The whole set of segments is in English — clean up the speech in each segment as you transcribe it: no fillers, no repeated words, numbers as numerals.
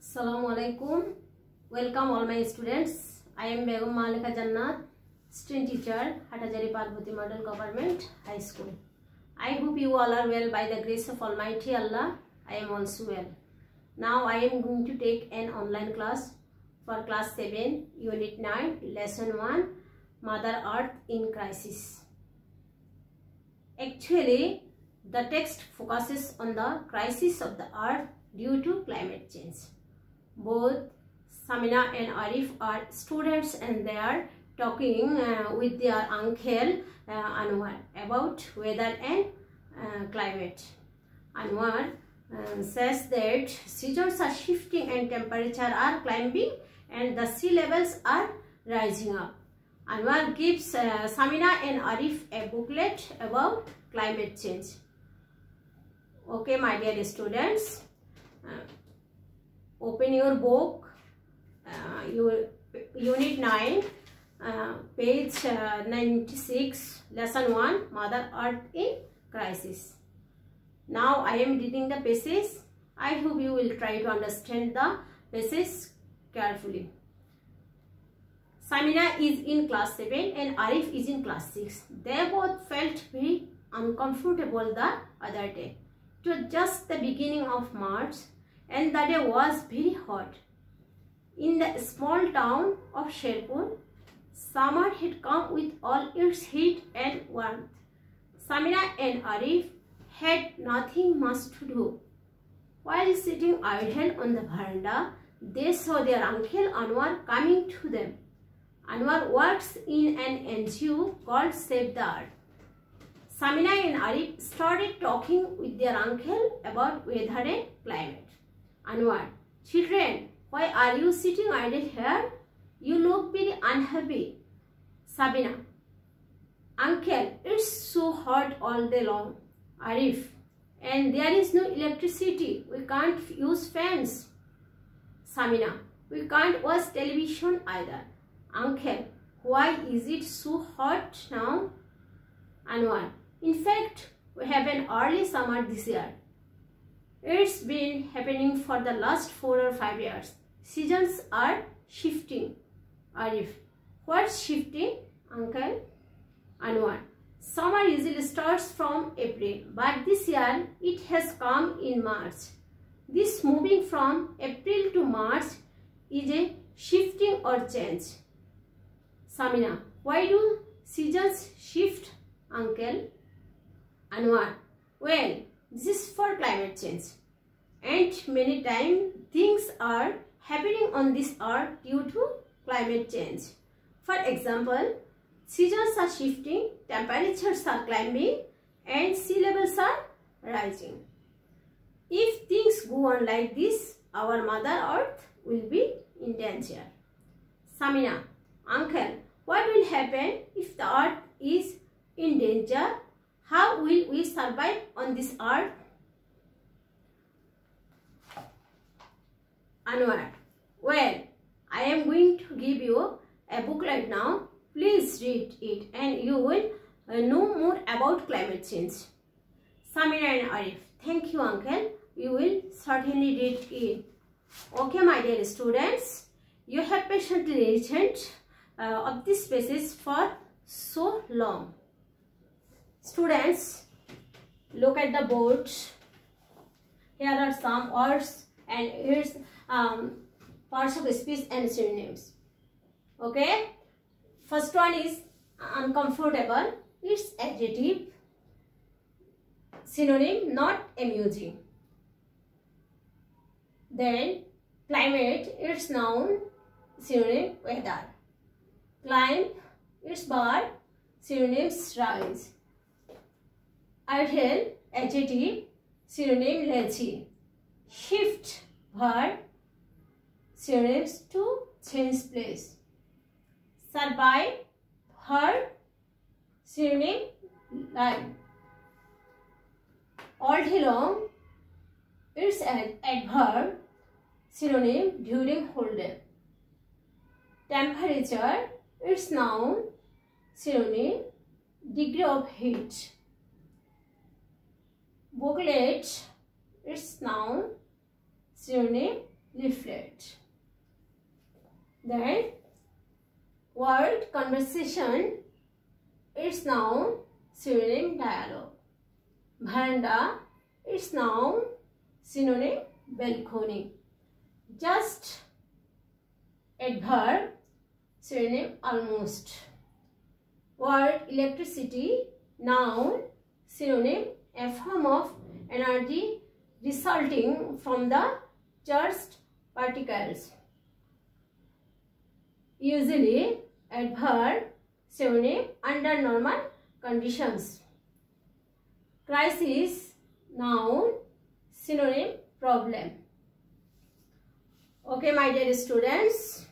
Assalamualaikum. Welcome all my students. I am Begum Malika Jannat, student teacher, Hatajari Parvati Model Government High School. I hope you all are well by the grace of Almighty Allah. I am also well. Now I am going to take an online class for class 7, unit 9, lesson 1, Mother Earth in Crisis. Actually, the text focuses on the crisis of the earth due to climate change. Both Samina and Arif are students and they are talking with their uncle Anwar about weather and climate. Anwar says that seasons are shifting and temperature are climbing and the sea levels are rising up. Anwar gives Samina and Arif a booklet about climate change. Okay, my dear students, open your book, your unit 9, page 96, lesson 1, Mother Earth in Crisis. Now I am reading the passage. I hope you will try to understand the passage carefully. Samina is in class 7 and Arif is in class 6. They both felt very uncomfortable the other day. It was just the beginning of March and the day was very hot. In the small town of Sherpur, summer had come with all its heat and warmth. Samina and Arif had nothing much to do. While sitting idle on the veranda, they saw their uncle Anwar coming to them. Anwar works in an NGO called Save the Earth. Samina and Arif started talking with their uncle about weather and climate. Anwar: children, why are you sitting idle here? You look very unhappy. Samina: uncle, it's so hot all day long. Arif: and there is no electricity. We can't use fans. Samina: we can't watch television either. Uncle, why is it so hot now? Anwar: in fact, we have an early summer this year. It's been happening for the last 4 or 5 years. Seasons are shifting. Arif: what's shifting, uncle? Anwar: summer usually starts from April, but this year it has come in March. This moving from April to March is a shifting or change. Samina: why do seasons shift, uncle? Anwar: well, this is for climate change. And many times things are happening on this earth due to climate change. For example, seasons are shifting, temperatures are climbing, and sea levels are rising. If things go on like this, our Mother Earth will be in danger. Samina: uncle, what will happen if the earth is in danger? How will we survive on this earth? Anwar: well, I am going to give you a booklet now. Please read it and you will know more about climate change. Samina and Arif: thank you, uncle. We will certainly read it. Okay, my dear students, you have patiently listened of this passage for so long. Students, look at the board. Here are some words and here's parts of speech and synonyms. Okay, first one is uncomfortable. It's adjective. Synonym: not amusing. Then climate, it's noun. Synonym: weather. Climb, it's verb. Synonyms: rise. Idle, adjective. Synonym: lazy. Shift, verb. Synonyms: to change place. Survive, verb. Synonym: live. All day long, it's an adverb. Synonym: during whole day. Temperature, it's noun. Synonym: degree of heat. Booklet, it's noun. Synonym: leaflet. Then word conversation, its noun, synonym dialogue. Veranda, its noun, synonym balcony. Just, adverb, synonym almost. Word electricity, noun, synonym a form of energy resulting from the charged particles. Usually, adverb, synonym under normal conditions. Crisis, noun, synonym problem. Okay, my dear students,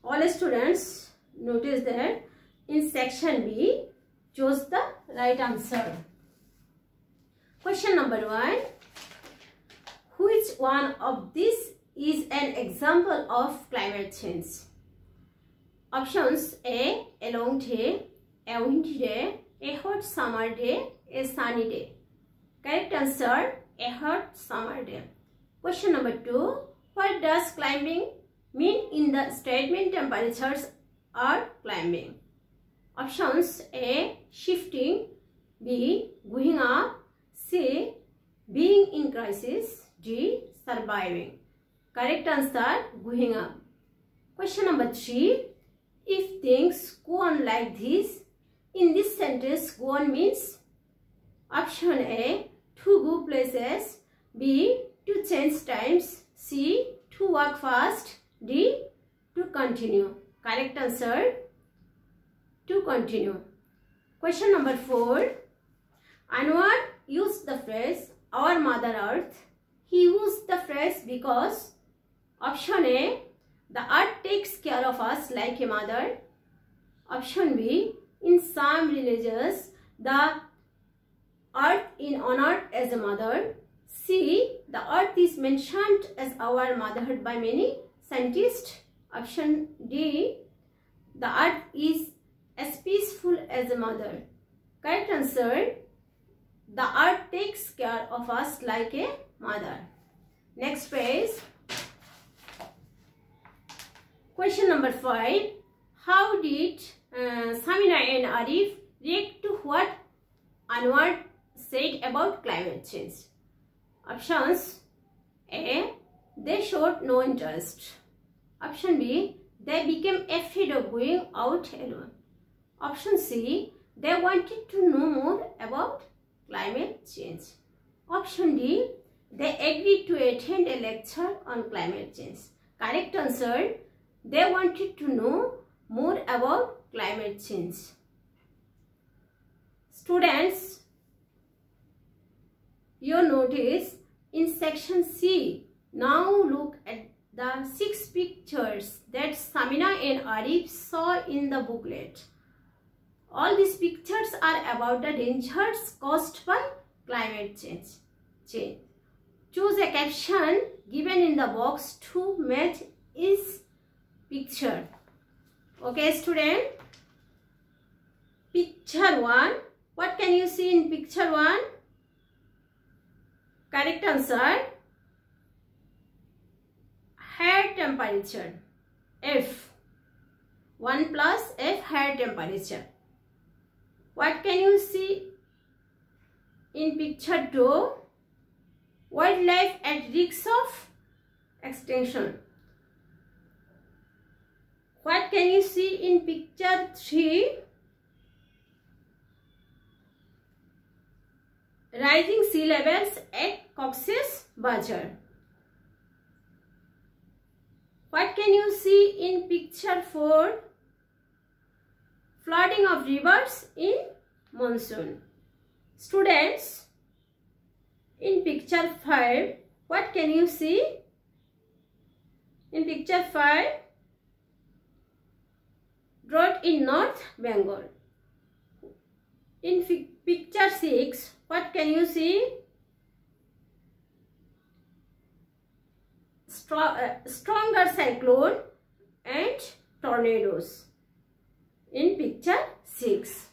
all students notice that in section B, choose the right answer. Question number 1. Which one of these is an example of climate change? Options: A long day, a windy day, a hot summer day, a sunny day. Correct answer: a hot summer day. Question number 2. What does climbing mean in the statement temperatures are climbing? Options: A shifting, B going up, C being in crisis, D surviving. Correct answer: going up. Question number 3. If things go on like this, in this sentence go on means? Option A to go places, B to change times, C to walk fast, D to continue. Correct answer: to continue. Question number 4. Anwar used the phrase our Mother Earth. He used the phrase because option A, the earth takes care of us like a mother. Option B, in some religions, the earth is honored as a mother. C, the earth is mentioned as our motherhood by many scientists. Option D, the earth is as peaceful as a mother. Correct answer: the earth takes care of us like a mother. Next page. Question number 5. How did Samina and Arif react to what Anwar said about climate change? Options: A, they showed no interest. Option B, they became afraid of going out alone. Option C, they wanted to know more about climate change. Option D, they agreed to attend a lecture on climate change. Correct answer: they wanted to know more about climate change. Students, you notice in section C, now look at the 6 pictures that Samina and Arif saw in the booklet. All these pictures are about the dangers caused by climate change. Choose a caption given in the box to match each picture. Okay, student. Picture 1. What can you see in picture 1? Correct answer: higher temperature. F. 1 plus F, higher temperature. What can you see in picture 2? Wildlife at risk of extinction. What can you see in picture 3? Rising sea levels at Cox's Bazar. What can you see in picture 4? Flooding of rivers in monsoon. Students, in picture 5, what can you see? In picture 5, drought in North Bengal. In picture 6, what can you see? Stronger cyclone and tornadoes. In picture 6.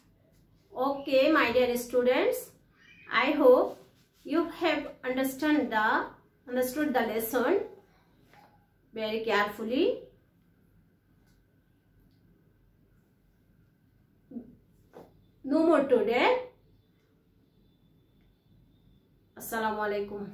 Okay, my dear students, I hope you have understood the understood the lesson very carefully. No more today. Assalamu alaikum.